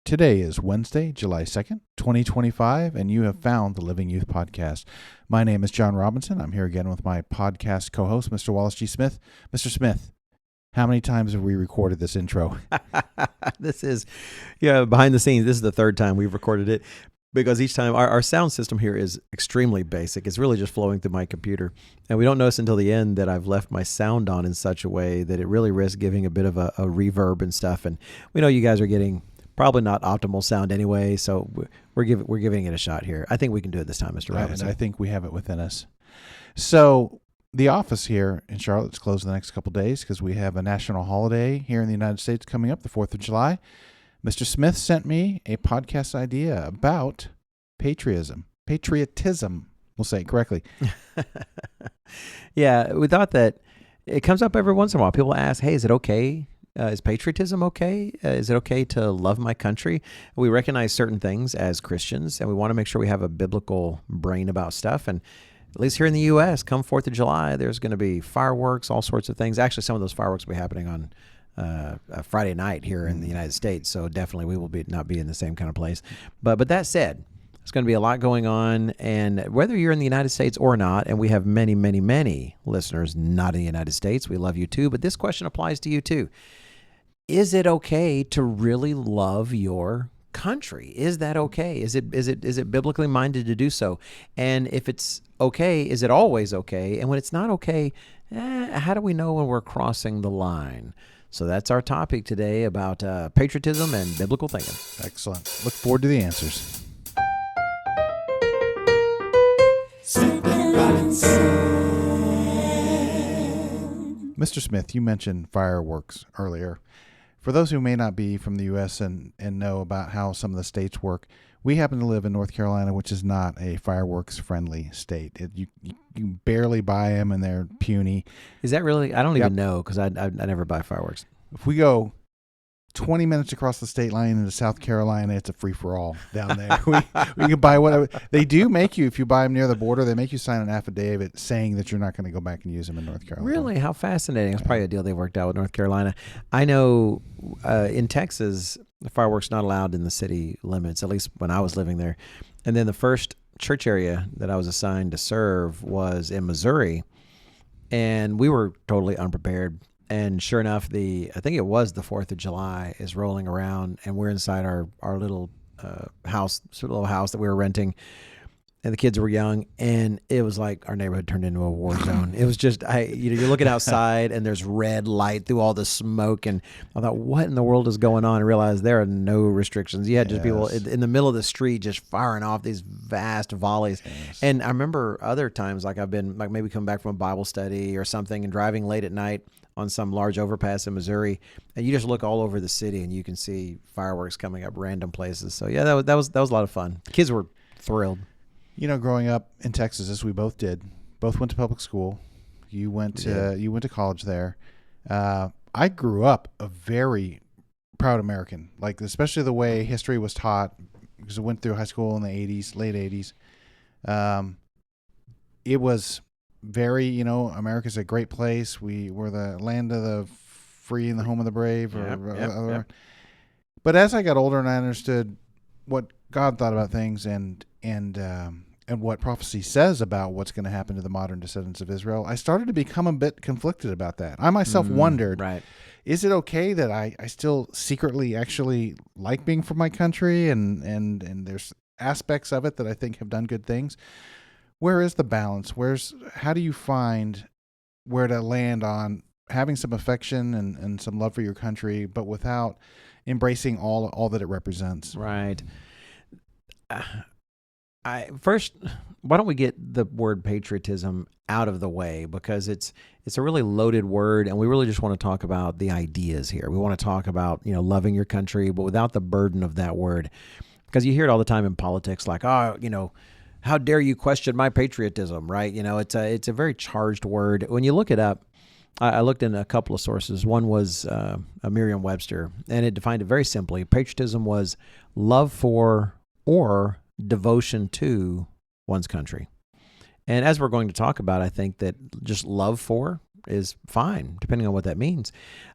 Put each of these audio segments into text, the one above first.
Today is Wednesday, July 2nd, 2025, and you have found the Living Youth Podcast. My name is John Robinson. I'm here again with my podcast co-host, Mr. Wallace G. Smith. Mr. Smith, how many times have we recorded this intro? This is, behind the scenes, this is the third time we've recorded it because each time our sound system here is extremely basic. It's really just flowing through my computer. And we don't notice until the end that I've left my sound on in such a way that it really risks giving a bit of a reverb and stuff. And we know you guys are getting probably not optimal sound anyway, so we're giving it a shot here. I think we can do it this time, Mr. Robinson. I think we have it within us. So the office here in Charlotte is closed the next couple of days because we have a national holiday here in the United States coming up, the 4th of July. Mr. Smith sent me a podcast idea about patriotism. We'll say it correctly. Yeah, we thought that it comes up every once in a while. People ask, hey, is it okay? Is patriotism okay? Is it okay to love my country? We recognize certain things as Christians, and we want to make sure we have a biblical brain about stuff. And at least here in the U.S., come 4th of July, there's going to be fireworks, all sorts of things. Actually, some of those fireworks will be happening on Friday night here in the United States, so definitely we will not be in the same kind of place. But that said, there's going to be a lot going on, and whether you're in the United States or not, and we have many, many, many listeners not in the United States, we love you too, but this question applies to you too. Is it okay to really love your country? Is that okay? Is it biblically minded to do so? And if it's okay, is it always okay? And when it's not okay, how do we know when we're crossing the line? So that's our topic today about patriotism and biblical thinking. Excellent. Look forward to the answers. Mr. Smith, you mentioned fireworks earlier. For those who may not be from the U.S. and know about how some of the states work, we happen to live in North Carolina, which is not a fireworks-friendly state. You barely buy them, and they're puny. Is that really? I don't even know because I never buy fireworks. If we go 20 minutes across the state line into South Carolina, it's a free-for-all down there. we can buy whatever. They do make you, if you buy them near the border, they make you sign an affidavit saying that you're not going to go back and use them in North Carolina. Really? How fascinating. It's probably a deal they worked out with North Carolina. I know in Texas, the fireworks not allowed in the city limits, at least when I was living there. And then the first church area that I was assigned to serve was in Missouri, and we were totally unprepared. And sure enough, I think it was the 4th of July is rolling around, and we're inside our little house that we were renting, and the kids were young, and it was like our neighborhood turned into a war zone. It was just, you're looking outside, and there's red light through all the smoke, and I thought, what in the world is going on? And realized there are no restrictions. You had just people in the middle of the street just firing off these vast volleys. Yes. And I remember other times, like I've been, like maybe come back from a Bible study or something, and driving late at night on some large overpass in Missouri, and you just look all over the city and you can see fireworks coming up random places. So yeah, that was a lot of fun. The kids were thrilled. You know, growing up in Texas, as we both did, both went to public school. You went to college there. I grew up a very proud American, like especially the way history was taught, because I went through high school in the late 80s. It was very, America's a great place. We were the land of the free and the home of the brave. Yep. But as I got older and I understood what God thought about things and what prophecy says about what's going to happen to the modern descendants of Israel, I started to become a bit conflicted about that. I myself wondered, is it okay that I still secretly actually like being from my country and there's aspects of it that I think have done good things? Where is the balance? How do you find where to land on having some affection and some love for your country, but without embracing all that it represents? Right. First, why don't we get the word patriotism out of the way, because it's a really loaded word, and we really just want to talk about the ideas here. We want to talk about loving your country, but without the burden of that word, because you hear it all the time in politics, like how dare you question my patriotism, right? It's a very charged word. When you look it up, I looked in a couple of sources. One was a Merriam-Webster, and it defined it very simply. Patriotism was love for or devotion to one's country. And as we're going to talk about, I think that just love for is fine, depending on what that means.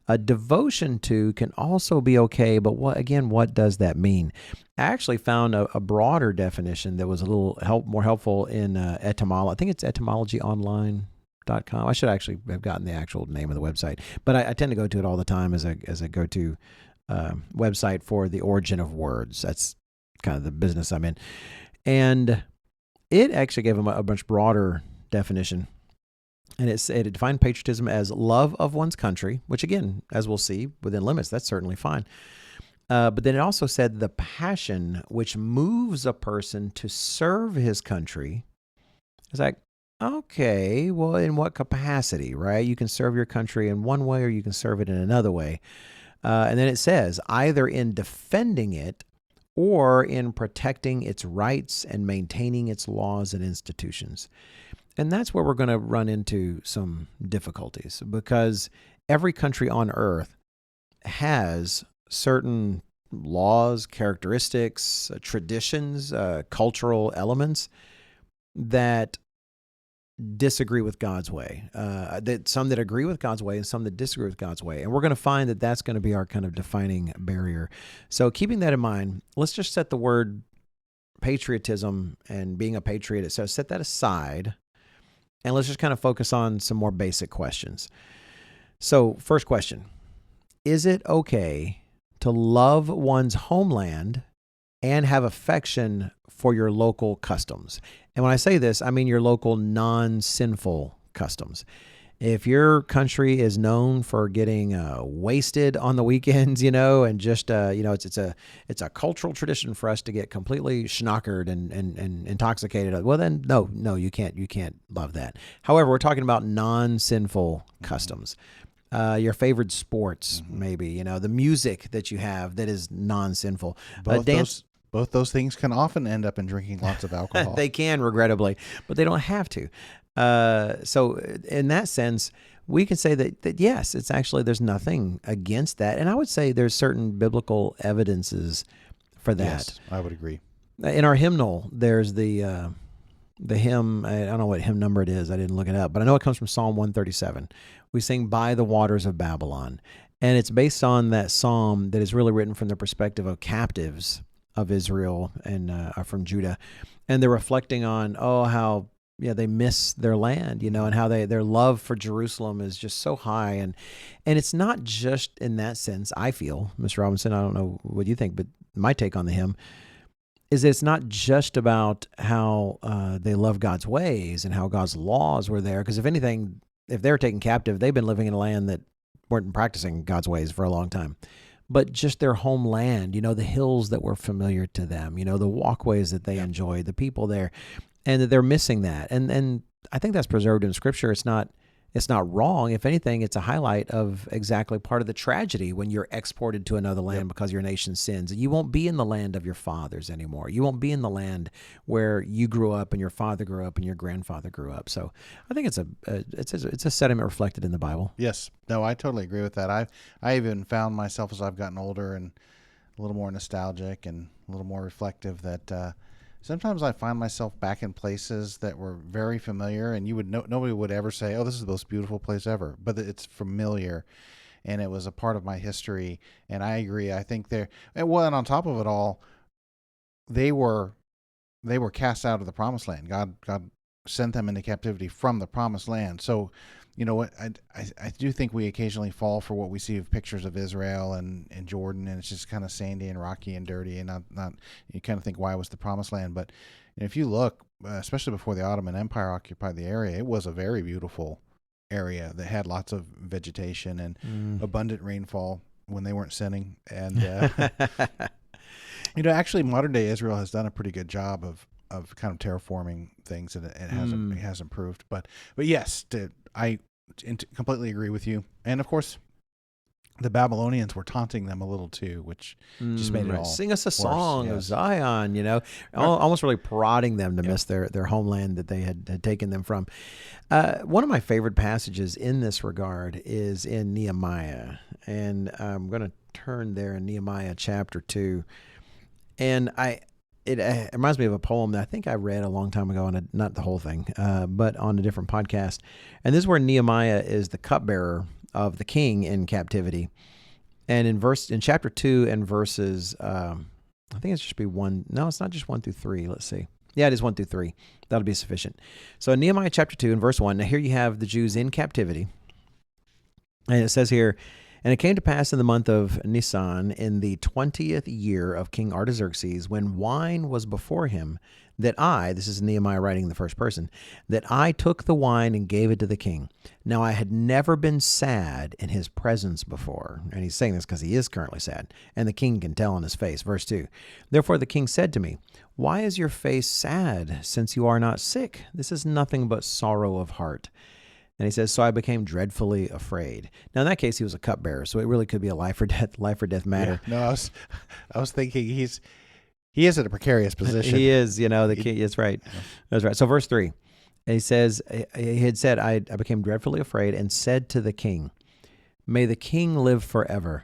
A devotion to can also be okay, but what does that mean? I actually found a broader definition that was a little more helpful in etymology. I think it's etymologyonline.com. I should actually have gotten the actual name of the website, but I tend to go to it all the time as a go-to website for the origin of words. That's kind of the business I'm in. And it actually gave them a much broader definition. And it defined patriotism as love of one's country, which again, as we'll see, within limits, that's certainly fine. But then it also said the passion which moves a person to serve his country. It's like, okay, well, in what capacity, right? You can serve your country in one way or you can serve it in another way. And then it says either in defending it or in protecting its rights and maintaining its laws and institutions. And that's where we're going to run into some difficulties, because every country on earth has certain laws, characteristics, traditions, cultural elements that disagree with God's way. Some that agree with God's way and some that disagree with God's way. And we're going to find that that's going to be our kind of defining barrier. So keeping that in mind, let's just set the word patriotism and being a patriot. So set that aside. And let's just kind of focus on some more basic questions. So, first question, is it okay to love one's homeland and have affection for your local customs? And when I say this, I mean your local non-sinful customs. If your country is known for getting wasted on the weekends, and just it's a cultural tradition for us to get completely schnockered and intoxicated. Well, then no, you can't love that. However, we're talking about non-sinful customs. Your favorite sports, maybe the music that you have that is non-sinful. Both those things can often end up in drinking lots of alcohol. They can, regrettably, but they don't have to. So in that sense, we can say that yes, it's actually, there's nothing against that. And I would say there's certain biblical evidences for that. Yes, I would agree. In our hymnal, there's the hymn, I don't know what hymn number it is. I didn't look it up, but I know it comes from Psalm 137. We sing By the Waters of Babylon. And it's based on that psalm that is really written from the perspective of captives of Israel and from Judah. And they're reflecting on, how they miss their land, and how their love for Jerusalem is just so high. And it's not just in that sense, I feel, Mr. Robinson, I don't know what you think, but my take on the hymn is that it's not just about how they love God's ways and how God's laws were there. Because if anything, if they're taken captive, they've been living in a land that weren't practicing God's ways for a long time. But just their homeland, the hills that were familiar to them, the walkways that they enjoyed, the people there, and that they're missing that. And I think that's preserved in Scripture. It's not wrong. If anything, it's a highlight of exactly part of the tragedy when you're exported to another land because your nation sins. You won't be in the land of your fathers anymore. You won't be in the land where you grew up and your father grew up and your grandfather grew up. So I think it's a sentiment reflected in the Bible. Yes. No, I totally agree with that. I even found myself as I've gotten older and a little more nostalgic and a little more reflective that sometimes I find myself back in places that were very familiar, and nobody would ever say, "Oh, this is the most beautiful place ever," but it's familiar, and it was a part of my history. And I agree. I think and on top of it all, they were cast out of the Promised Land. God sent them into captivity from the Promised Land. So, what I do think we occasionally fall for what we see of pictures of Israel and Jordan, and it's just kind of sandy and rocky and dirty, and not you kind of think, why was the Promised Land? But if you look, especially before the Ottoman Empire occupied the area, it was a very beautiful area that had lots of vegetation and abundant rainfall when they weren't sinning. And actually, modern day Israel has done a pretty good job of kind of terraforming things, and it has improved. But yes, I completely agree with you. And of course, the Babylonians were taunting them a little too, which just made it all sing us a song of yes. Zion, almost really prodding them to miss their homeland that they had taken them from. One of my favorite passages in this regard is in Nehemiah, and I'm going to turn there in Nehemiah chapter 2. And it reminds me of a poem that I think I read a long time ago on not the whole thing, but on a different podcast. And this is where Nehemiah is the cupbearer of the king in captivity. And in chapter 2 and verses, I think it's just be one. No, it's not just 1 through 3. Let's see. Yeah, it is 1 through 3. That'll be sufficient. So in Nehemiah chapter 2 and verse 1, now here you have the Jews in captivity. And it says here, and it came to pass in the month of Nisan, in the 20th year of King Artaxerxes, when wine was before him, that this is Nehemiah writing in the first person, that I took the wine and gave it to the king. Now I had never been sad in his presence before. And he's saying this because he is currently sad. And the king can tell on his face. Verse 2, therefore the king said to me, why is your face sad, since you are not sick? This is nothing but sorrow of heart. And he says, so I became dreadfully afraid. Now, in that case, he was a cupbearer, so it really could be a life or death matter. Yeah, no, I was thinking he is in a precarious position. He is, the king. That's right. That's right. So verse 3, and he says, he had said, I became dreadfully afraid and said to the king, may the king live forever.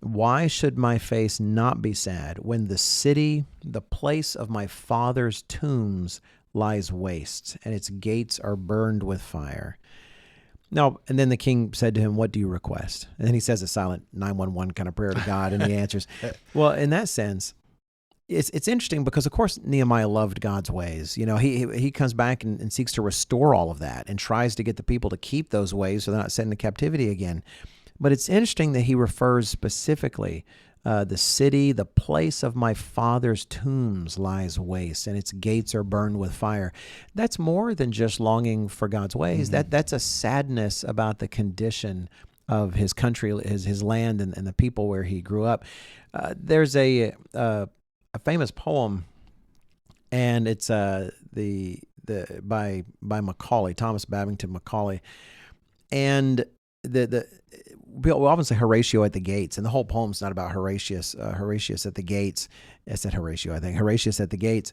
Why should my face not be sad when the city, the place of my father's tombs, lies waste, and its gates are burned with fire? Now, and then the king said to him, what do you request? And then he says a silent 911 kind of prayer to God, and he answers. Well, in that sense, it's interesting because, of course, Nehemiah loved God's ways. He comes back and seeks to restore all of that and tries to get the people to keep those ways so they're not sent into captivity again. But it's interesting that he refers specifically, the city, the place of my father's tombs lies waste, and its gates are burned with fire. That's more than just longing for God's ways. Mm-hmm. That's a sadness about the condition of his country, his land, and the people where he grew up. There's a famous poem, and it's by Macaulay, Thomas Babington Macaulay, and we'll often say Horatio at the gates, and the whole poem's not about Horatius at the gates. I said Horatio, I think. Horatius at the gates,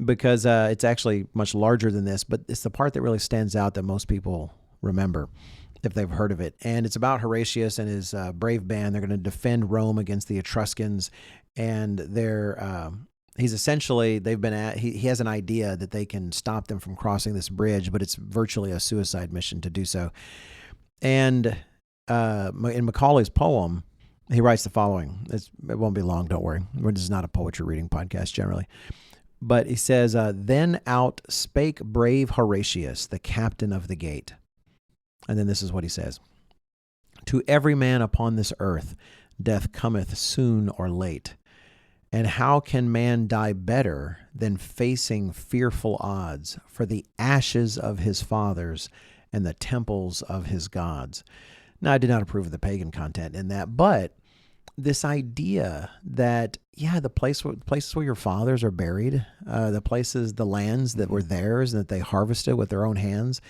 because it's actually much larger than this, but it's the part that really stands out that most people remember if they've heard of it. And it's about Horatius and his brave band. They're going to defend Rome against the Etruscans, and he's essentially, he has an idea that they can stop them from crossing this bridge, but it's virtually a suicide mission to do so. And in Macaulay's poem, he writes the following. It won't be long, don't worry. This is not a poetry reading podcast generally. But he says, then out spake brave Horatius, the captain of the gate. And then this is what he says. To every man upon this earth, death cometh soon or late. And how can man die better than facing fearful odds for the ashes of his fathers and the temples of his gods? Now, I did not approve of the pagan content in that, but this idea that, the places where your fathers are buried, the lands that were theirs and that they harvested with their own hands,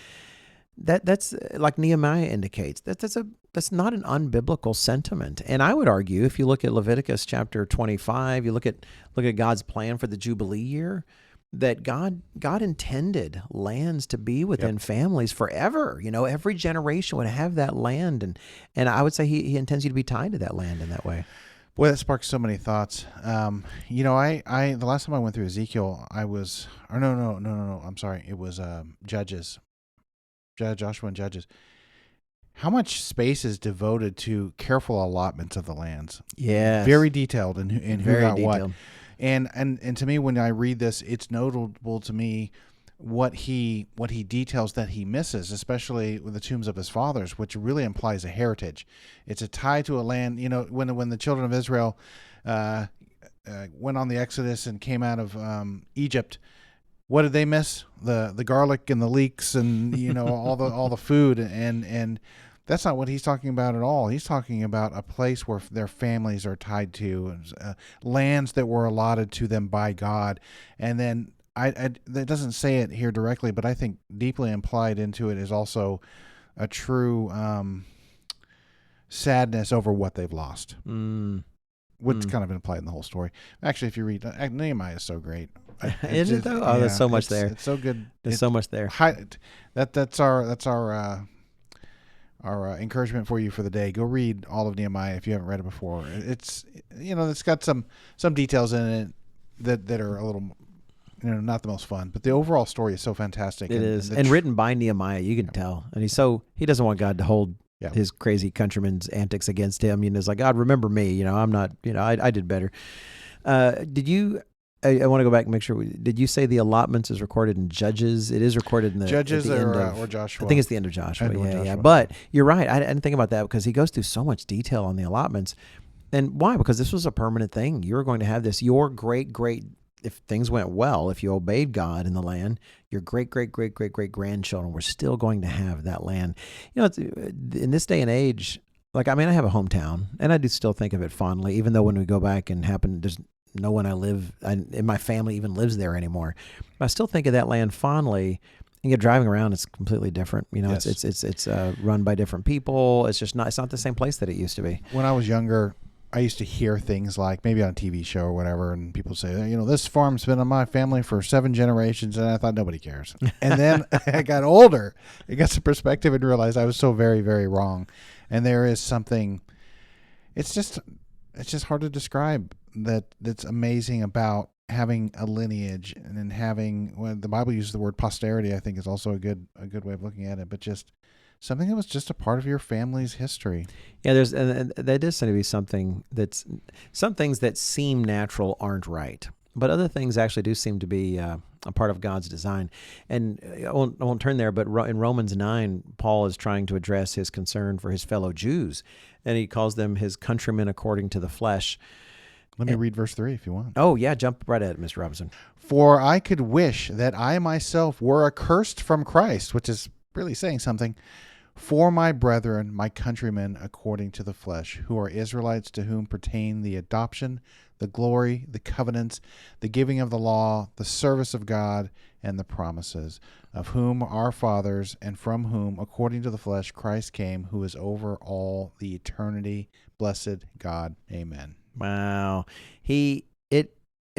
that's like Nehemiah indicates, that's not an unbiblical sentiment. And I would argue, if you look at Leviticus chapter 25, you look at God's plan for the Jubilee year, that God intended lands to be within families forever. Every generation would have that land, and I would say he intends you to be tied to that land in that way. Boy, that sparks so many thoughts. I the last time I went through Ezekiel, I'm sorry, it was Joshua and Judges. How much space is devoted to careful allotments of the lands? Yeah, very detailed and who got detailed. what. And to me, when I read this, it's notable to me what he details that he misses, especially with the tombs of his fathers, which really implies a heritage. It's a tie to a land. When the children of Israel went on the Exodus and came out of Egypt, what did they miss? The garlic and the leeks and all the food, and that's not what he's talking about at all. He's talking about a place where their families are tied to, lands that were allotted to them by God. And then that doesn't say it here directly, but I think deeply implied into it is also a true sadness over what they've lost. What's kind of implied in the whole story. Actually, if you read Nehemiah, is so great. Is it though? Oh, there's so much there. It's so good. There's so much there. That's our encouragement for you for the day. Go read all of Nehemiah if you haven't read it before. It's it's got some details in it that are a little, not the most fun. But the overall story is so fantastic. It is, and written by Nehemiah. You can tell, and he doesn't want God to hold his crazy countrymen's antics against him. It's like, God, remember me. I'm not. I did better. Did you? I want to go back and make sure. Did you say the allotments is recorded in Judges? It is recorded in the Judges or Joshua. I think it's the end of Joshua. Yeah. But you're right. I didn't think about that because he goes through so much detail on the allotments. And why? Because this was a permanent thing. You were going to have this. Your great, if things went well, if you obeyed God in the land, your great, great, great, great, great grandchildren were still going to have that land. In this day and age, I have a hometown, and I do still think of it fondly, even though when we go back and there's no one in my family even lives there anymore. But I still think of that land fondly. And you're driving around, it's completely different. Yes. It's run by different people. It's not the same place that it used to be. When I was younger, I used to hear things like maybe on a TV show or whatever, and people say, this farm's been in my family for 7 generations, and I thought nobody cares. And then I got older, I got some perspective and realized I was so very, very wrong. And there is something, it's just hard to describe that's amazing about having a lineage and then having, when the Bible uses the word posterity, I think is also a good way of looking at it, but just something that was just a part of your family's history. Yeah, and that does seem to be something some things that seem natural aren't right, but other things actually do seem to be a part of God's design. And I won't turn there, but in Romans 9, Paul is trying to address his concern for his fellow Jews, and he calls them his countrymen according to the flesh. Let me read verse 3 if you want. Oh, yeah, jump right at it, Mr. Robinson. For I could wish that I myself were accursed from Christ, which is really saying something, for my brethren, my countrymen, according to the flesh, who are Israelites, to whom pertain the adoption, the glory, the covenants, the giving of the law, the service of God, and the promises, of whom our fathers, and from whom, according to the flesh, Christ came, who is over all the eternity. Blessed God. Amen. Wow. It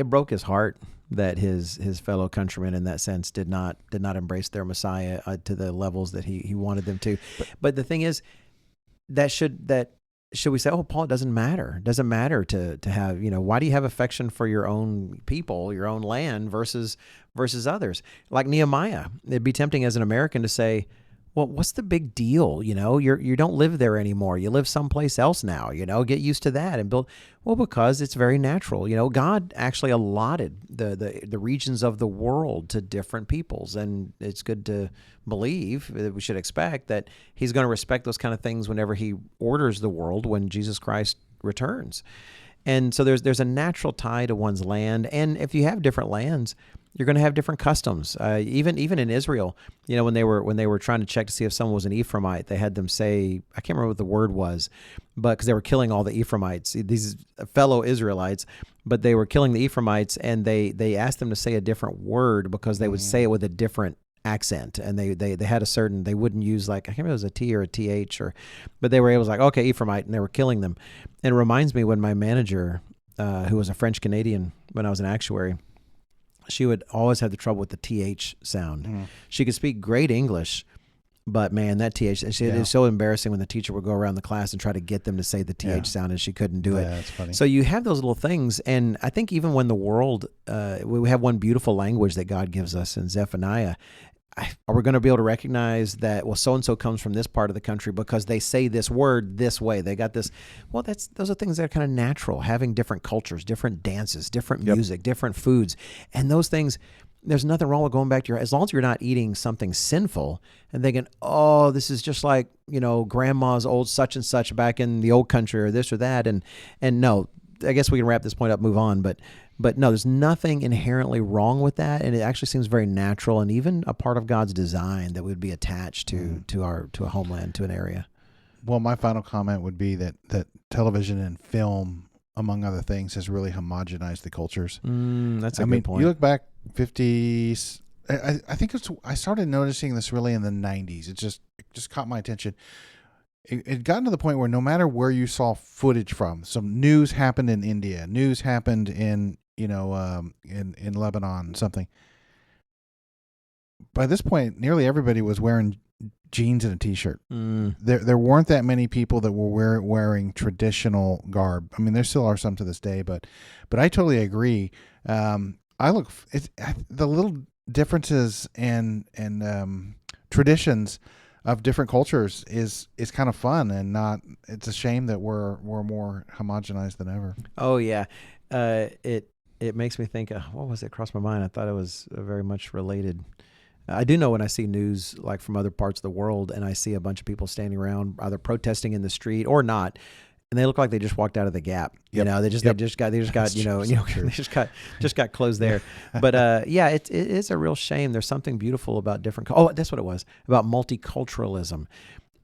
broke his heart that his fellow countrymen in that sense did not embrace their Messiah to the levels that he wanted them to. But the thing is, should we say, oh, Paul, it doesn't matter to have, why do you have affection for your own people, your own land versus others? Like Nehemiah, it'd be tempting as an American to say, well, what's the big deal? You don't live there anymore. You live someplace else now, get used to that and build. Well, because it's very natural. God actually allotted the regions of the world to different peoples. And it's good to believe that we should expect that he's going to respect those kind of things whenever he orders the world when Jesus Christ returns. And so there's a natural tie to one's land. And if you have different lands, you're going to have different customs. Even in Israel, when they were trying to check to see if someone was an Ephraimite, they had them say, I can't remember what the word was, but because they were killing all the Ephraimites, these fellow Israelites, but they were killing the Ephraimites, and they asked them to say a different word because they would say it with a different accent, and they had a certain, they wouldn't use, like, I can't remember if it was a T or a TH, but they were able to, like, okay, Ephraimite, and they were killing them. And it reminds me when my manager, who was a French Canadian when I was an actuary, she would always have the trouble with the TH sound. Mm. She could speak great English, but man, that TH, it was so embarrassing when the teacher would go around the class and try to get them to say the TH sound, and she couldn't do it. That's funny. So you have those little things, and I think even when the world, we have one beautiful language that God gives us in Zephaniah. Are we going to be able to recognize that, well, so-and-so comes from this part of the country because they say this word this way? They got this. Well, those are things that are kind of natural, having different cultures, different dances, different music, different foods. And those things, there's nothing wrong with going back to as long as you're not eating something sinful and thinking, oh, this is just like, grandma's old such and such back in the old country or this or that. And no, I guess we can wrap this point up, move on. But no, there's nothing inherently wrong with that, and it actually seems very natural and even a part of God's design that would be attached to a homeland, to an area. Well, my final comment would be that television and film, among other things, has really homogenized the cultures. That's a good point. You look back 50s. I think I started noticing this really in the 90s. It just caught my attention. It got to the point where no matter where you saw footage from, some news happened in India, news happened in Lebanon, something. By this point, nearly everybody was wearing jeans and a t-shirt. There weren't that many people that were wearing traditional garb. I mean, there still are some to this day, but I totally agree. I look the little differences and traditions of different cultures is kind of fun, and not. It's a shame that we're more homogenized than ever. Oh yeah, it makes me think. What was it crossed my mind? I thought it was very much related. I do know when I see news like from other parts of the world, and I see a bunch of people standing around either protesting in the street or not, and they look like they just walked out of the Gap. You know, they just got they just got closed there. But yeah, it is a real shame. There's something beautiful about different. Oh, that's what it was about multiculturalism.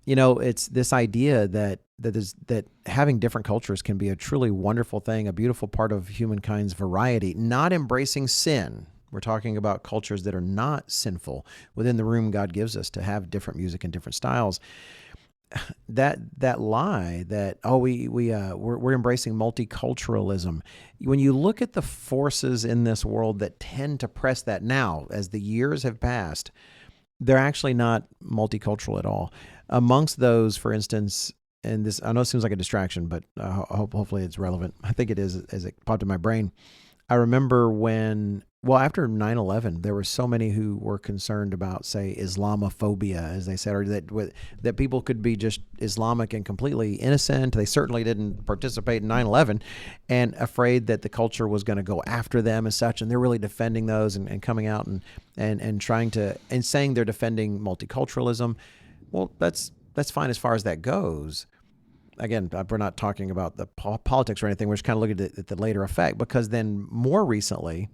You know, it's this idea that having different cultures can be a truly wonderful thing, a beautiful part of humankind's variety. Not embracing sin. We're talking about cultures that are not sinful within the room God gives us to have different music and different styles. That lie that we're embracing multiculturalism. When you look at the forces in this world that tend to press that now, as the years have passed, they're actually not multicultural at all. Amongst those, for instance, and this I know it seems like a distraction, but hopefully it's relevant. I think it is as it popped in my brain. I remember after 9/11, there were so many who were concerned about, say, Islamophobia, as they said, or that people could be just Islamic and completely innocent. They certainly didn't participate in 9/11, and afraid that the culture was going to go after them and such. And they're really defending those and coming out and trying to and saying they're defending multiculturalism. Well, that's fine as far as that goes. Again, we're not talking about the politics or anything. We're just kind of looking at the later effect, because then more recently,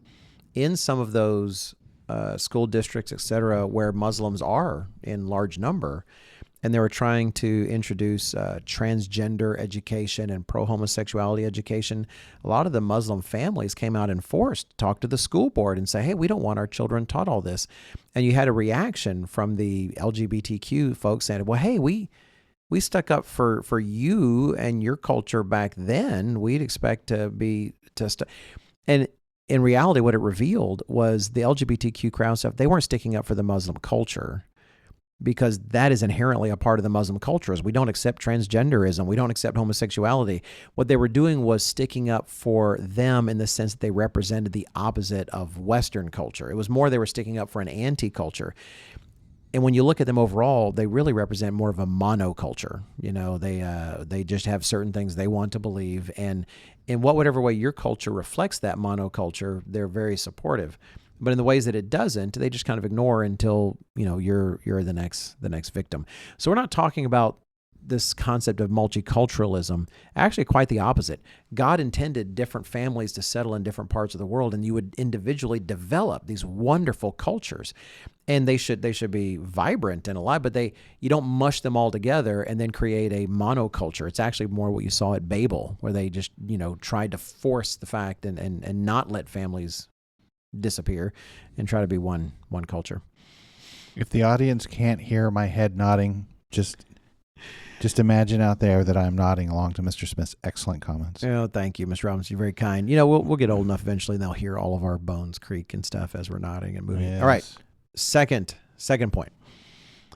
in some of those school districts, et cetera, where Muslims are in large number, and they were trying to introduce transgender education and pro-homosexuality education, a lot of the Muslim families came out and talked to the school board and say, hey, we don't want our children taught all this. And you had a reaction from the LGBTQ folks saying, well, hey, we stuck up for you and your culture back then. We'd expect to and in reality, what it revealed was the LGBTQ crowd stuff. They weren't sticking up for the Muslim culture, because that is inherently a part of the Muslim culture. Is we don't accept transgenderism. We don't accept homosexuality. What they were doing was sticking up for them in the sense that they represented the opposite of Western culture. It was more they were sticking up for an anti-culture. And when you look at them overall, they really represent more of a monoculture. You know, they just have certain things they want to believe, and in whatever way your culture reflects that monoculture, they're very supportive. But in the ways that it doesn't, they just kind of ignore until you're the next victim. So we're not talking about this concept of multiculturalism. Actually, quite the opposite. God intended different families to settle in different parts of the world, and you would individually develop these wonderful cultures. And they should be vibrant and alive, but you don't mush them all together and then create a monoculture. It's actually more what you saw at Babel, where they just tried to force the fact and not let families disappear and try to be one culture. If the audience can't hear my head nodding, just imagine out there that I'm nodding along to Mr. Smith's excellent comments. Oh, thank you, Mr. Robbins. You're very kind. We'll get old enough eventually, and they'll hear all of our bones creak and stuff as we're nodding and moving. Yes. All right. Second point.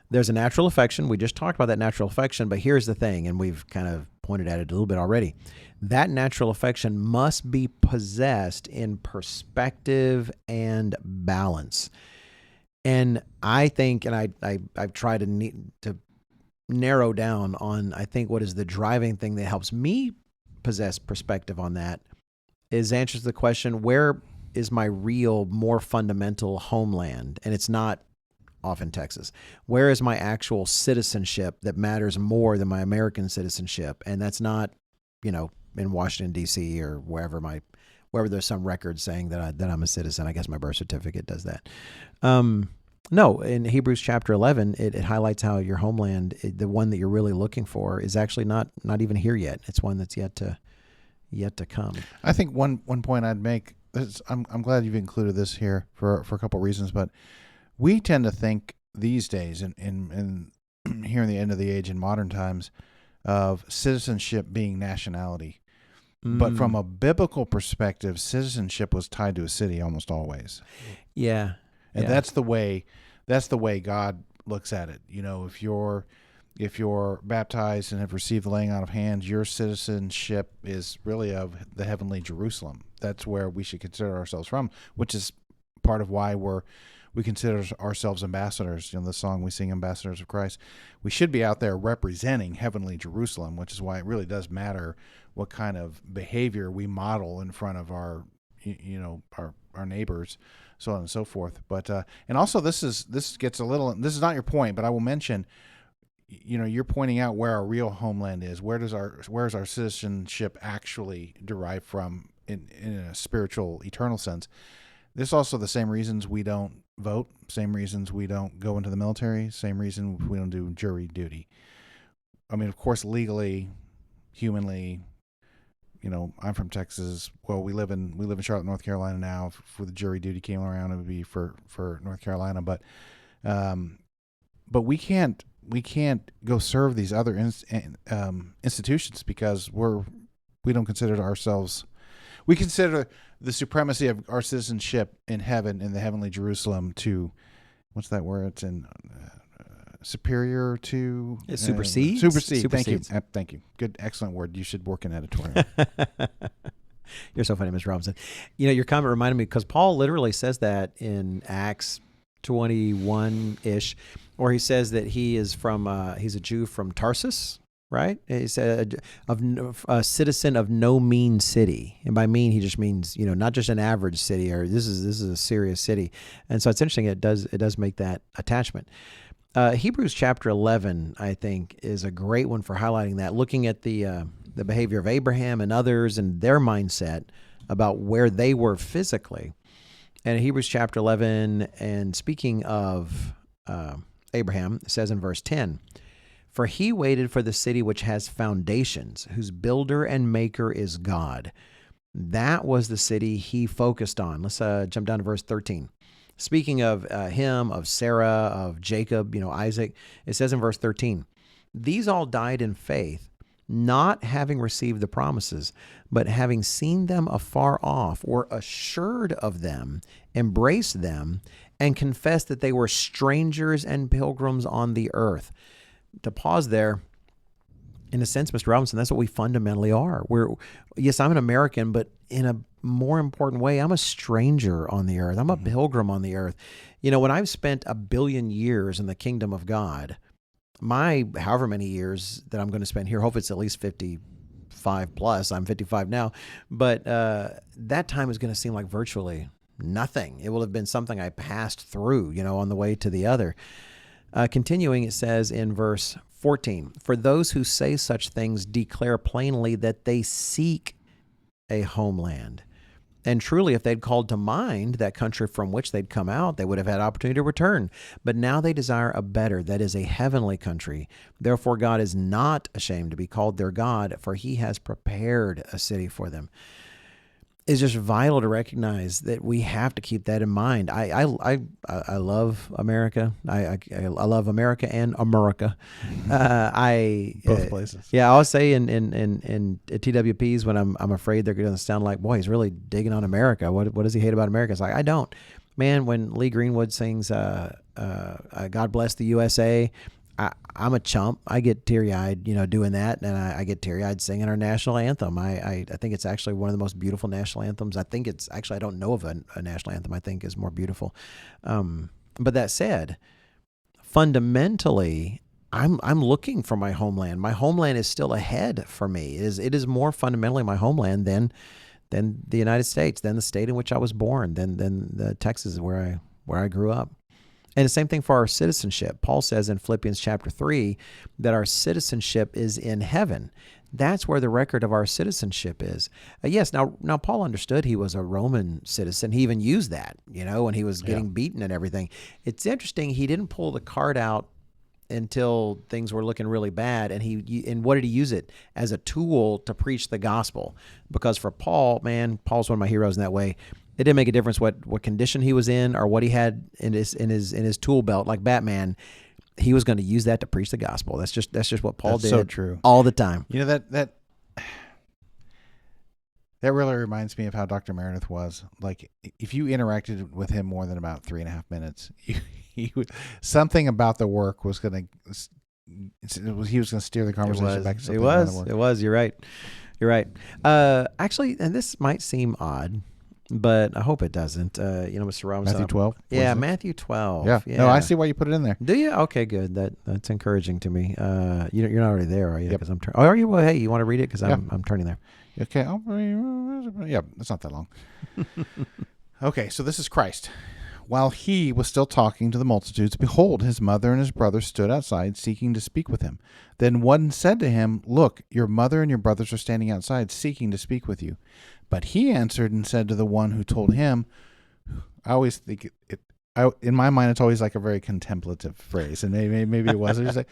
There's a natural affection. We just talked about that natural affection, but here's the thing, and we've kind of pointed at it a little bit already. That natural affection must be possessed in perspective and balance. And I think, and I've tried to narrow down on, I think, what is the driving thing that helps me possess perspective on that is answers the question, where is my real, more fundamental homeland? And it's not often Texas. Where is my actual citizenship that matters more than my American citizenship? And that's not, in Washington, D.C. or wherever there's some record saying that I'm a citizen. I guess my birth certificate does that. No, in Hebrews chapter 11, it highlights how your homeland, the one that you're really looking for, is actually not even here yet. It's one that's yet to come. I think one point I'd make is, I'm glad you've included this here for a couple of reasons, but we tend to think these days, in here in the end of the age in modern times, of citizenship being nationality. But from a biblical perspective, citizenship was tied to a city almost always. Yeah. And that's the way God looks at it. If you're baptized and have received the laying on of hands, your citizenship is really of the heavenly Jerusalem. that's where we should consider ourselves from, which is part of why we consider ourselves ambassadors. The song we sing, Ambassadors of Christ. We should be out there representing heavenly Jerusalem, which is why it really does matter what kind of behavior we model in front of our neighbors, so on and so forth. But and also this gets a little. This is not your point, but I will mention. You're pointing out where our real homeland is. Where's our citizenship actually derived from in a spiritual, eternal sense? This is also the same reasons we don't vote, same reasons we don't go into the military, same reason we don't do jury duty. I mean, of course, legally, humanly, I'm from Texas. Well, we live in Charlotte, North Carolina now. If the jury duty came around, it would be for North Carolina, but we can't go serve these other institutions because we don't consider ourselves. We consider the supremacy of our citizenship in heaven, in the heavenly Jerusalem, to what's that word? It's in superior to. It supersedes. Supersedes. Thank you. Good, excellent word. You should work in editorial. You're so funny, Mr. Robinson. Your comment reminded me because Paul literally says that in Acts 21-ish, where he says that he is he's a Jew from Tarsus, right? He said a citizen of no mean city, and by mean he just means not just an average city, or this is a serious city. And so it's interesting. It does make that attachment. Hebrews chapter 11, I think, is a great one for highlighting that, looking at the behavior of Abraham and others and their mindset about where they were physically. And in Hebrews chapter 11, and speaking of Abraham, it says in verse 10, "For he waited for the city which has foundations, whose builder and maker is God." That was the city he focused on. Let's jump down to verse 13. Speaking of him, of Sarah, of Jacob, Isaac, it says in verse 13, "These all died in faith, not having received the promises, but having seen them afar off, were assured of them, embraced them, and confessed that they were strangers and pilgrims on the earth." To pause there, in a sense, Mr. Robinson, that's what we fundamentally are. Yes, I'm an American, but in a more important way, I'm a stranger on the earth. I'm a pilgrim on the earth. When I've spent 1 billion years in the kingdom of God, my however many years that I'm going to spend here, hopefully it's at least 55 plus. I'm 55 now, but that time is going to seem like virtually nothing. It will have been something I passed through, on the way to the other. Continuing, it says in verse 14, "For those who say such things declare plainly that they seek a homeland. And truly, if they'd called to mind that country from which they'd come out, they would have had opportunity to return. But now they desire a better, that is a heavenly country. Therefore, God is not ashamed to be called their God, for he has prepared a city for them." It's just vital to recognize that we have to keep that in mind. I love America. I love America and America. Both places. Yeah, I always say in TWPs when I'm afraid they're going to sound like, boy, he's really digging on America. What does he hate about America? It's like, I don't. Man, when Lee Greenwood sings "God Bless the USA," I'm a chump. I get teary-eyed, doing that, and I get teary-eyed singing our national anthem. I think it's actually one of the most beautiful national anthems. I don't know of a national anthem I think is more beautiful. But that said, fundamentally, I'm looking for my homeland. My homeland is still ahead for me. It is more fundamentally my homeland than the United States, than the state in which I was born, than the Texas where I grew up. And the same thing for our citizenship. Paul says in Philippians chapter 3 that our citizenship is in heaven. That's where the record of our citizenship is. Yes, now Paul understood he was a Roman citizen. He even used that, when he was getting beaten and everything. It's interesting, he didn't pull the card out until things were looking really bad. And what did he use it? As a tool to preach the gospel. Because for Paul, Paul's one of my heroes in that way. It didn't make a difference what condition he was in or what he had in his tool belt, like Batman. He was going to use that to preach the gospel. That's just what Paul did. So true. All the time. That really reminds me of how Dr. Meredith was. Like, if you interacted with him more than about 3.5 minutes, something about the work was going to. He was going to steer the conversation back to something. It was. You're right. You're right. Actually, and this might seem odd, but I hope it doesn't. Mr. Robinson. Matthew 12? Yeah, Matthew 12. Yeah. No, I see why you put it in there. Do you? Okay, good. That's encouraging to me. You're not already there, are you? Yep. Because I'm. Are you? Well, hey, you want to read it? Because I'm turning there. Okay. Yeah, it's not that long. Okay, so this is Christ. While he was still talking to the multitudes, behold, his mother and his brothers stood outside, seeking to speak with him. Then one said to him, Look, your mother and your brothers are standing outside, seeking to speak with you. But he answered and said to the one who told him, I always think in my mind, it's always like a very contemplative phrase, and maybe it was. It's like,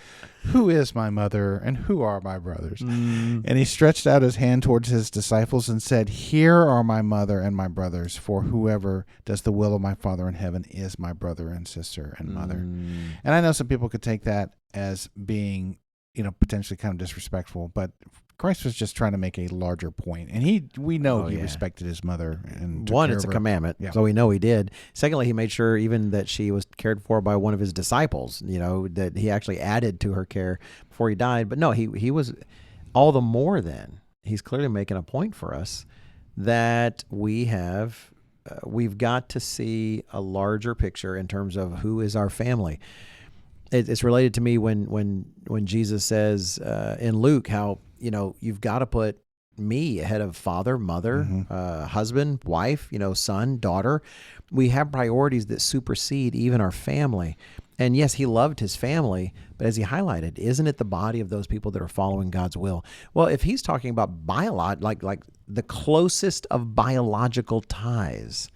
who is my mother and who are my brothers? And he stretched out his hand towards his disciples and said, Here are my mother and my brothers, for whoever does the will of my Father in heaven is my brother and sister and mother. And I know some people could take that as being, potentially kind of disrespectful, but Christ was just trying to make a larger point, and we know he respected his mother. And one, it's a commandment, so we know he did. Secondly, he made sure even that she was cared for by one of his disciples. That he actually added to her care before he died. But no, he was all the more. Then he's clearly making a point for us that we've got to see a larger picture in terms of who is our family. It's related to me when Jesus says in Luke how you've got to put me ahead of father, mother, husband, wife, son, daughter. We have priorities that supersede even our family. And yes, he loved his family, but as he highlighted, isn't it the body of those people that are following God's will? Well, if he's talking about like the closest of biological ties,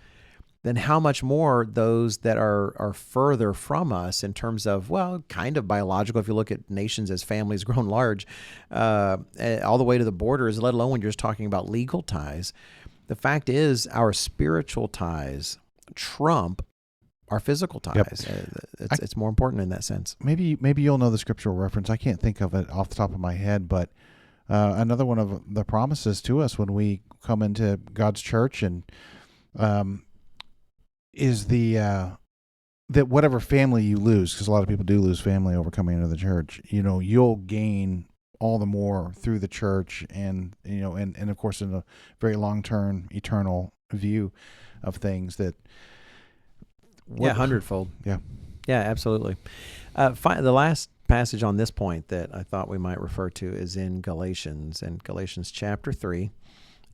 then how much more those that are further from us in terms of, kind of biological, if you look at nations as families grown large, all the way to the borders, let alone when you're just talking about legal ties. The fact is our spiritual ties trump our physical ties. Yep. It's more important in that sense. Maybe you'll know the scriptural reference. I can't think of it off the top of my head, but another one of the promises to us when we come into God's church and is that whatever family you lose, because a lot of people do lose family over coming into the church, you'll gain all the more through the church, and and of course in a very long-term eternal view of things that hundredfold. Yeah absolutely. The last passage on this point that I thought we might refer to is in Galatians chapter 3.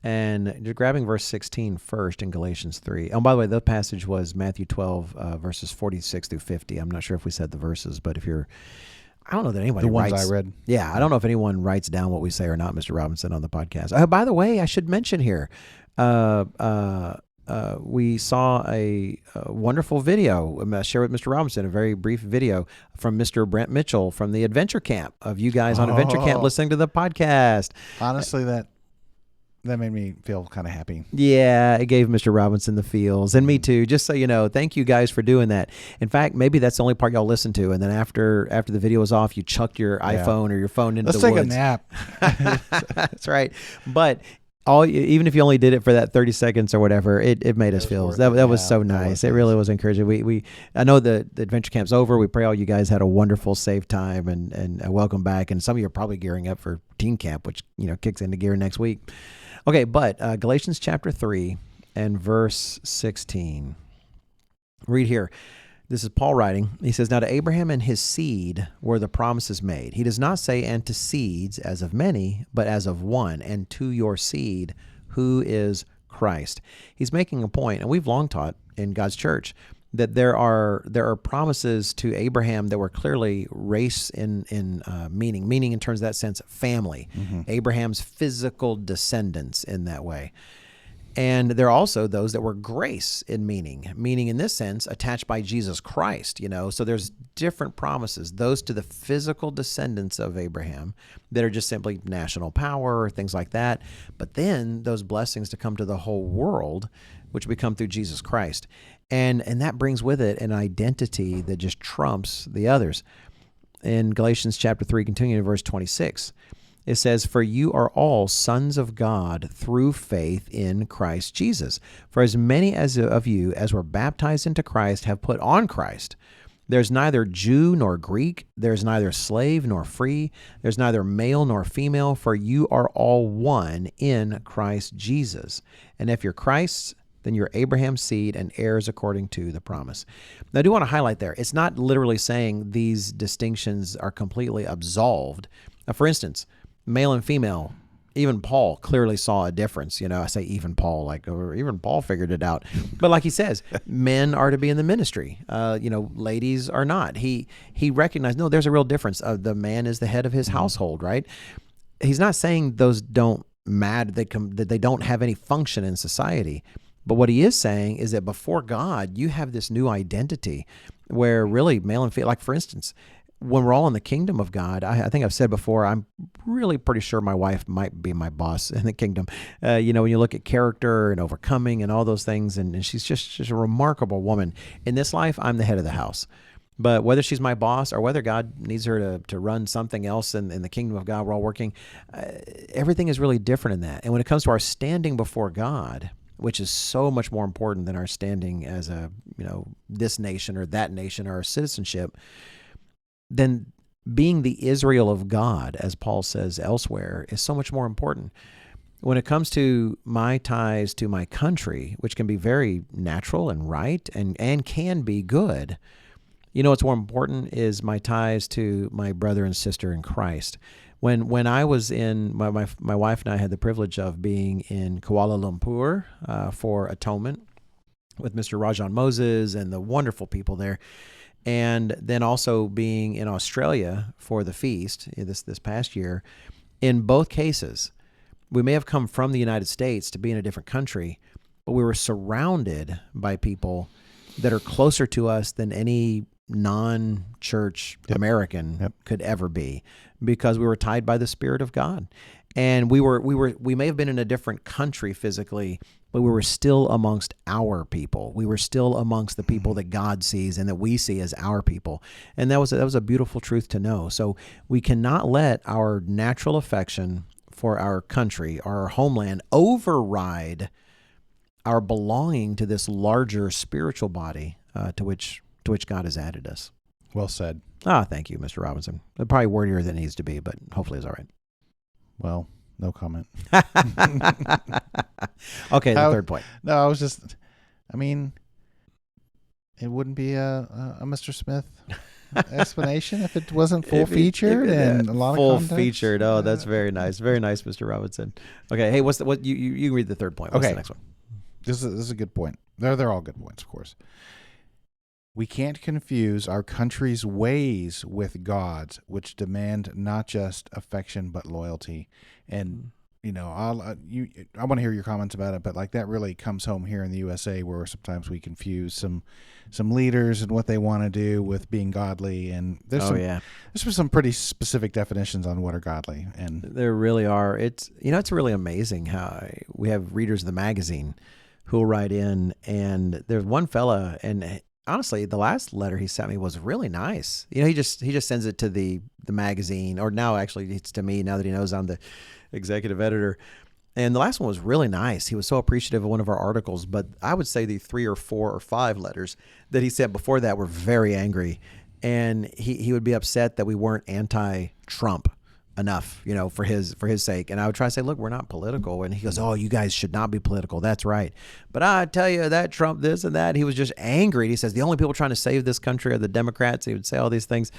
And you're grabbing verse 16 first in Galatians 3. Oh, by the way, the passage was Matthew 12, verses 46 through 50. I'm not sure if we said the verses, but I don't know that anybody writes. The ones I read. Yeah, I don't know if anyone writes down what we say or not, Mr. Robinson, on the podcast. By the way, I should mention here, we saw a wonderful video, share with Mr. Robinson, a very brief video from Mr. Brent Mitchell from the Adventure Camp, of you guys on Adventure Camp listening to the podcast. Honestly, that made me feel kind of happy. Yeah, it gave Mr. Robinson the feels, and me too. Just so you know, thank you guys for doing that. In fact, maybe that's the only part y'all listened to, and then after the video was off, you chucked your iPhone or your phone into the woods. Let's take a nap. That's right. But even if you only did it for that 30 seconds or whatever, it made us feel. That was so nice. It really was encouraging. I know the Adventure Camp's over. We pray all you guys had a wonderful, safe time, and welcome back. And some of you are probably gearing up for Teen Camp, which kicks into gear next week. Okay, but Galatians chapter 3 and verse 16. Read here. This is Paul writing. He says, Now to Abraham and his seed were the promises made. He does not say, and to seeds as of many, but as of one, and to your seed, who is Christ. He's making a point, and we've long taught in God's church that there are promises to Abraham that were clearly race in meaning in terms of that sense, family, Abraham's physical descendants in that way. And there are also those that were grace in meaning in this sense attached by Jesus Christ, So there's different promises, those to the physical descendants of Abraham that are just simply national power or things like that. But then those blessings to come to the whole world, which become through Jesus Christ. And that brings with it an identity that just trumps the others. In Galatians chapter 3, continuing in verse 26, it says, For you are all sons of God through faith in Christ Jesus. For as many of you as were baptized into Christ have put on Christ. There's neither Jew nor Greek. There's neither slave nor free. There's neither male nor female, for you are all one in Christ Jesus. And if you're Christ's, then you're Abraham's seed and heirs according to the promise. Now, I do want to highlight there, it's not literally saying these distinctions are completely absolved. Now, for instance, male and female, even Paul clearly saw a difference. I say even Paul, or even Paul figured it out. But like he says, men are to be in the ministry. Ladies are not. He recognized, no, there's a real difference. The man is the head of his household, right? He's not saying those don't matter, that they don't have any function in society. But what he is saying is that before God, you have this new identity where really male and female, like for instance, when we're all in the kingdom of God, I think I've said before, I'm really pretty sure my wife might be my boss in the kingdom. When you look at character and overcoming and all those things, and she's just a remarkable woman. In this life, I'm the head of the house. But whether she's my boss or whether God needs her to run something else in the kingdom of God, we're all working, everything is really different in that. And when it comes to our standing before God, which is so much more important than our standing as this nation or that nation or our citizenship, then being the Israel of God, as Paul says elsewhere, is so much more important. When it comes to my ties to my country, which can be very natural and right and can be good, what's more important is my ties to my brother and sister in Christ. When I was in, my wife and I had the privilege of being in Kuala Lumpur for Atonement with Mr. Rajan Moses and the wonderful people there, and then also being in Australia for the feast this past year. In both cases, we may have come from the United States to be in a different country, but we were surrounded by people that are closer to us than any non-church American could ever be, because we were tied by the Spirit of God. And we may have been in a different country physically, but we were still amongst our people. We were still amongst the people that God sees and that we see as our people. And that was a beautiful truth to know. So we cannot let our natural affection for our country, our homeland, override our belonging to this larger spiritual body to which God has added us. Well said. Thank you, Mr. Robinson. Probably wordier than it needs to be, but hopefully it's all right. Well, no comment. Okay, the third point. No, I was just, it wouldn't be a Mr. Smith explanation if it wasn't full featured and a lot of context. Full featured. Oh, that's very nice. Very nice, Mr. Robinson. Okay, hey, what you read the third point. What's the next one? This is a good point. They're all good points, of course. We can't confuse our country's ways with God's, which demand not just affection but loyalty. And I want to hear your comments about it, but that really comes home here in the USA, where sometimes we confuse some leaders and what they want to do with being godly. And there's some pretty specific definitions on what are godly, and there really are. It's really amazing how we have readers of the magazine who will write in, and there's one fella, and honestly, the last letter he sent me was really nice. He just sends it to the magazine, or now actually it's to me now that he knows I'm the executive editor. And the last one was really nice. He was so appreciative of one of our articles, but I would say the 3 or 4 or 5 letters that he sent before that were very angry. And he would be upset that we weren't anti-Trump enough, for his sake. And I would try to say, look, we're not political. And he goes, oh, you guys should not be political. That's right. But I tell you that Trump this and that. He was just angry. And he says, the only people trying to save this country are the Democrats. He would say all these things.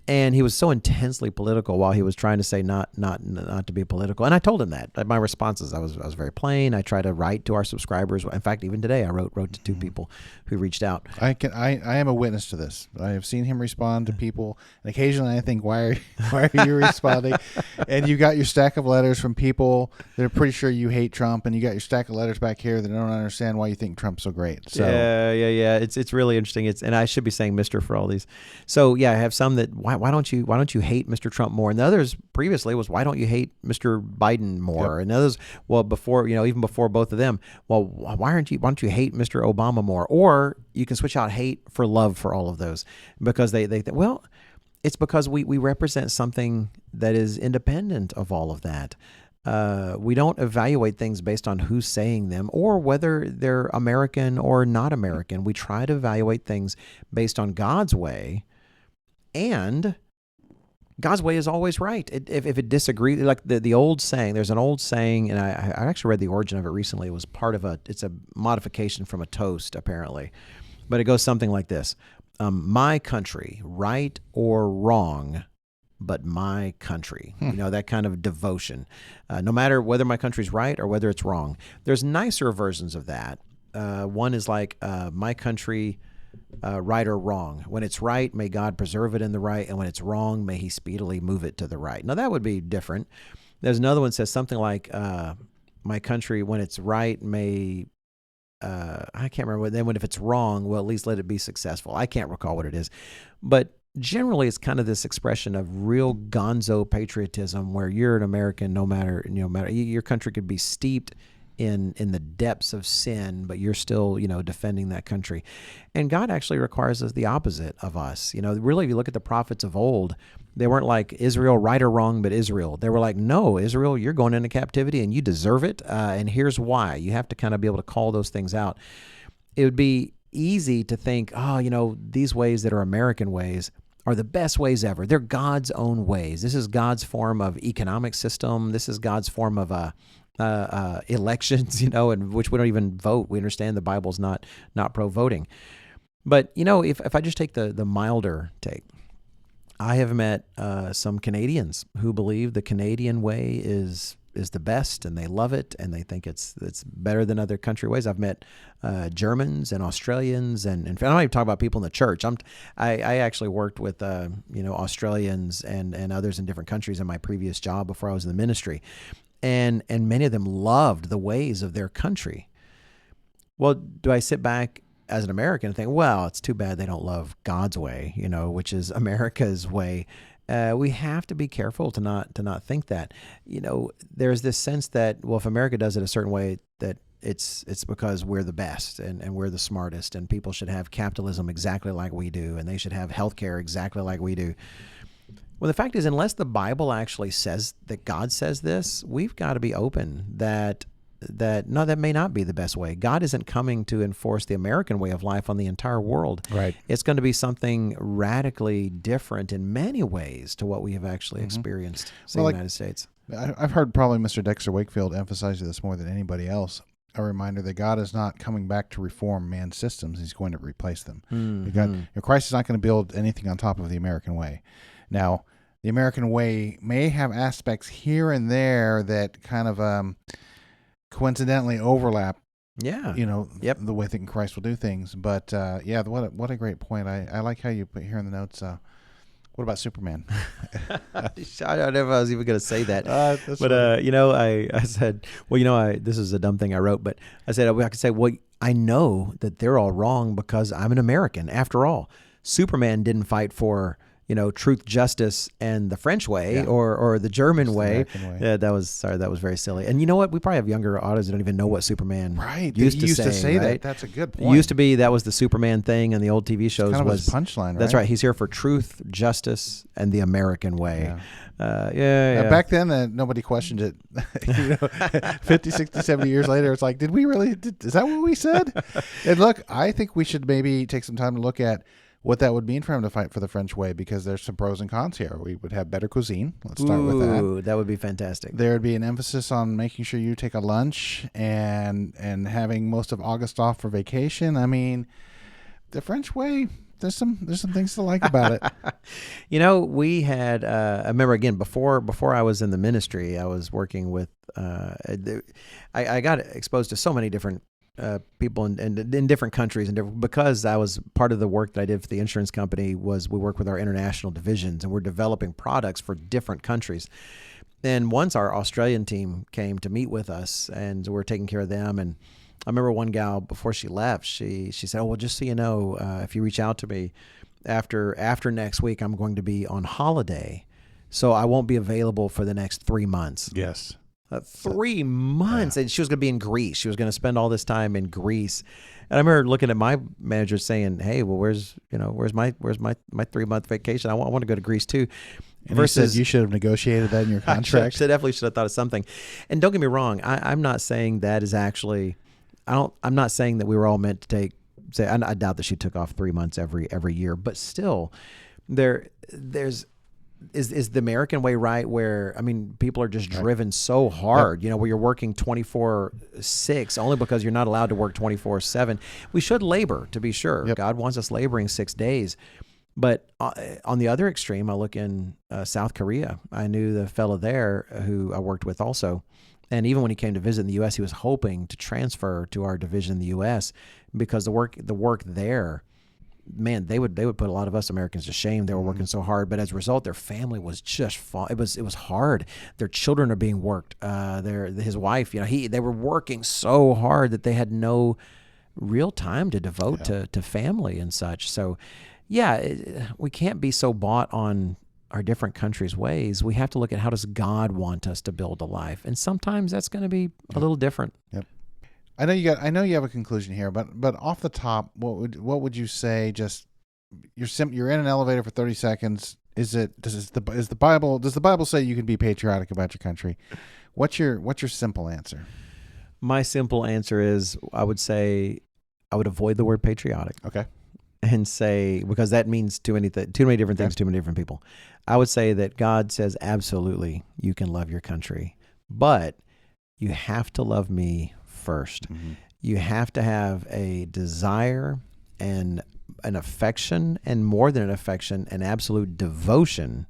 And he was so intensely political while he was trying to say not to be political. And I told him that. My responses, I was very plain. I try to write to our subscribers. In fact, even today, I wrote to 2 people who reached out. I am a witness to this. I have seen him respond to people, and occasionally I think, why are you responding? And you got your stack of letters from people that are pretty sure you hate Trump, and you got your stack of letters back here that don't understand why you think Trump's so great. So yeah. It's really interesting. And I should be saying Mr. for all these. So yeah, I have some that why don't you hate Mr. Trump more? And the others previously was, why don't you hate Mr. Biden more? Yep. And others, well, before, even before both of them, well, why don't you hate Mr. Obama more? Or you can switch out hate for love for all of those, because they well, it's because we represent something that is independent of all of that. We don't evaluate things based on who's saying them or whether they're American or not American. We try to evaluate things based on God's way, and God's way is always right. If it disagrees, like the old saying, there's an old saying, and I actually read the origin of it recently. It was it's a modification from a toast, apparently. But it goes something like this. My country, right or wrong, but my country. That kind of devotion. No matter whether my country's right or whether it's wrong. There's nicer versions of that. One is like, my country, right or wrong. When it's right, may God preserve it in the right, and when it's wrong, may he speedily move it to the right. Now, that would be different. There's another one that says something like, my country, when it's right, may... I can't remember. Then if it's wrong, well, at least let it be successful. I can't recall what it is. But generally, it's kind of this expression of real gonzo patriotism where you're an American no matter your country could be steeped in the depths of sin, but you're still, defending that country. And God actually requires us the opposite of us. Really, if you look at the prophets of old, they weren't like Israel, right or wrong, but Israel. They were like, no, Israel, you're going into captivity and you deserve it. And here's why. You have to kind of be able to call those things out. It would be easy to think, these ways that are American ways are the best ways ever. They're God's own ways. This is God's form of economic system. This is God's form of elections, in which we don't even vote. We understand the Bible's not pro-voting. But, if I just take the milder take, I have met some Canadians who believe the Canadian way is the best, and they love it, and they think it's better than other country ways. I've met Germans and Australians, and I don't even talk about people in the church. I actually worked with Australians and others in different countries in my previous job before I was in the ministry, and many of them loved the ways of their country. Well, do I sit back as an American and think, well, it's too bad they don't love God's way, which is America's way? We have to be careful to not think that. There's this sense that, well, if America does it a certain way, that it's because we're the best and we're the smartest, and people should have capitalism exactly like we do, and they should have healthcare exactly like we do. Well, the fact is, unless the Bible actually says that God says this, we've got to be open that may not be the best way. God isn't coming to enforce the American way of life on the entire world. Right. It's going to be something radically different in many ways to what we have actually experienced in the United States. I've heard probably Mr. Dexter Wakefield emphasize this more than anybody else. A reminder that God is not coming back to reform man's systems. He's going to replace them. Christ is not going to build anything on top of the American way. Now, the American way may have aspects here and there that kind of coincidentally overlap. Yeah. The way that Christ will do things. But what a great point. I like how you put here in the notes. What about Superman? I don't know if I was even going to say that. But I said, this is a dumb thing I wrote, but I said I could say, well, I know that they're all wrong because I'm an American. After all, Superman didn't fight for truth, justice, and the French way or the German way. Yeah, that was very silly. And you know what? We probably have younger audience that don't even know what Superman used to say right? That. That's a good point. It used to be that was the Superman thing in the old TV shows. Kind of his punchline, right? That's right. He's here for truth, justice, and the American way. Back then, nobody questioned it. 50, 60, 70 years later, it's like, did we really? Is that what we said? And look, I think we should maybe take some time to look at what that would mean for him to fight for the French way, because there's some pros and cons here. We would have better cuisine. Let's start with that. Ooh, that would be fantastic. There would be an emphasis on making sure you take a lunch and having most of August off for vacation. I mean, the French way, there's some things to like about it. We had I remember again before I was in the ministry, I was working with I got exposed to so many different people in different countries, and because I was part of the work that I did for the insurance company was we work with our international divisions, and we're developing products for different countries. And once our Australian team came to meet with us, and we're taking care of them. And I remember one gal before she left, she said, "Oh, well, just so you know, if you reach out to me after next week, I'm going to be on holiday, so I won't be available for the next 3 months." Yes. 3 months, and she was going to be in Greece. She was going to spend all this time in Greece. And I remember looking at my manager saying, "Hey, well, where's my 3-month vacation? I want to go to Greece too." And versus, you should have negotiated that in your contract. I definitely should have thought of something. And don't get me wrong, I'm not saying that is actually. I'm not saying that we were all meant to say. I doubt that she took off 3 months every year, but still, there's the American way right? Where people are just driven so hard. Where you're working 24/6 only because you're not allowed to work 24/7. We should labor, to be sure. Yep. God wants us laboring 6 days. But on the other extreme, I look in South Korea. I knew the fellow there who I worked with also. And even when he came to visit in the U.S., he was hoping to transfer to our division in the U.S. because the work there, man, they would put a lot of us Americans to shame. They were working so hard, but as a result, their family was just it was hard. Their children are being worked. His wife, they were working so hard that they had no real time to devote to family and such. So, we can't be so bought on our different countries' ways. We have to look at how does God want us to build a life, and sometimes that's going to be a little different. Yep. I know you have a conclusion here, but off the top, what would you say? Just you're in an elevator for 30 seconds. Does the Bible say you can be patriotic about your country? What's your simple answer? My simple answer is I would say I would avoid the word patriotic. Okay. And say, because that means too many different things to too many different people. I would say that God says absolutely you can love your country, but you have to love me first. Mm-hmm. You have to have a desire and an affection, and more than an affection, an absolute devotion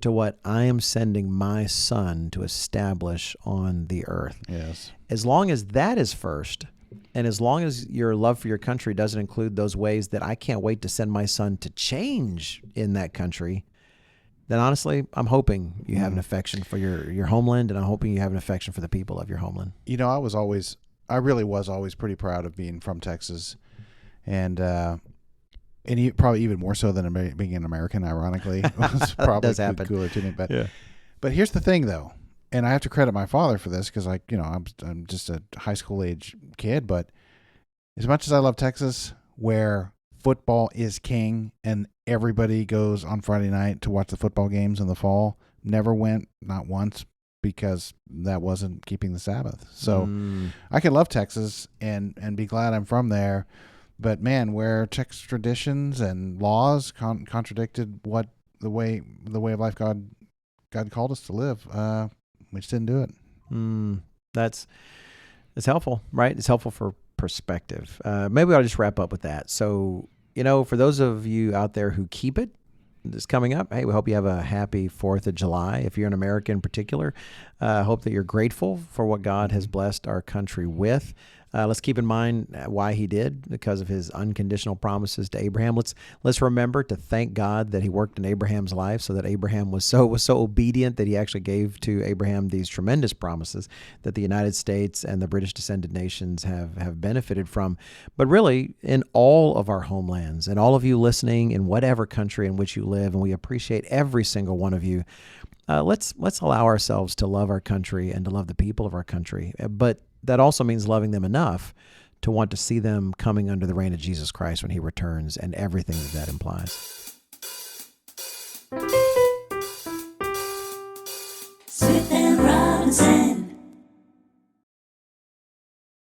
to what I am sending my son to establish on the earth. Yes. As long as that is first, and as long as your love for your country doesn't include those ways that I can't wait to send my son to change in that country, then honestly, I'm hoping you have an affection for your homeland, and I'm hoping you have an affection for the people of your homeland. I really was always pretty proud of being from Texas, and probably even more so than being an American, ironically. It was probably does happen. Cooler to me. But here's the thing, though. And I have to credit my father for this because, I'm just a high school age kid. But as much as I love Texas, where football is king and everybody goes on Friday night to watch the football games in the fall, never went, not once, because that wasn't keeping the Sabbath. So I can love Texas and be glad I'm from there. But, man, where Texas traditions and laws contradicted what the way of life God called us to live, we just didn't do it. It's helpful, right? It's helpful for perspective. Maybe I'll just wrap up with that. So, for those of you out there who keep it, this coming up, hey, we hope you have a happy 4th of July. If you're an American in particular, I hope that you're grateful for what God has blessed our country with. Let's keep in mind why he did, because of his unconditional promises to Abraham. Let's remember to thank God that he worked in Abraham's life, so that Abraham was so obedient that he actually gave to Abraham these tremendous promises that the United States and the British descended nations have benefited from. But really, in all of our homelands, and all of you listening in whatever country in which you live, and we appreciate every single one of you, let's allow ourselves to love our country and to love the people of our country. But that also means loving them enough to want to see them coming under the reign of Jesus Christ when he returns, and everything that implies.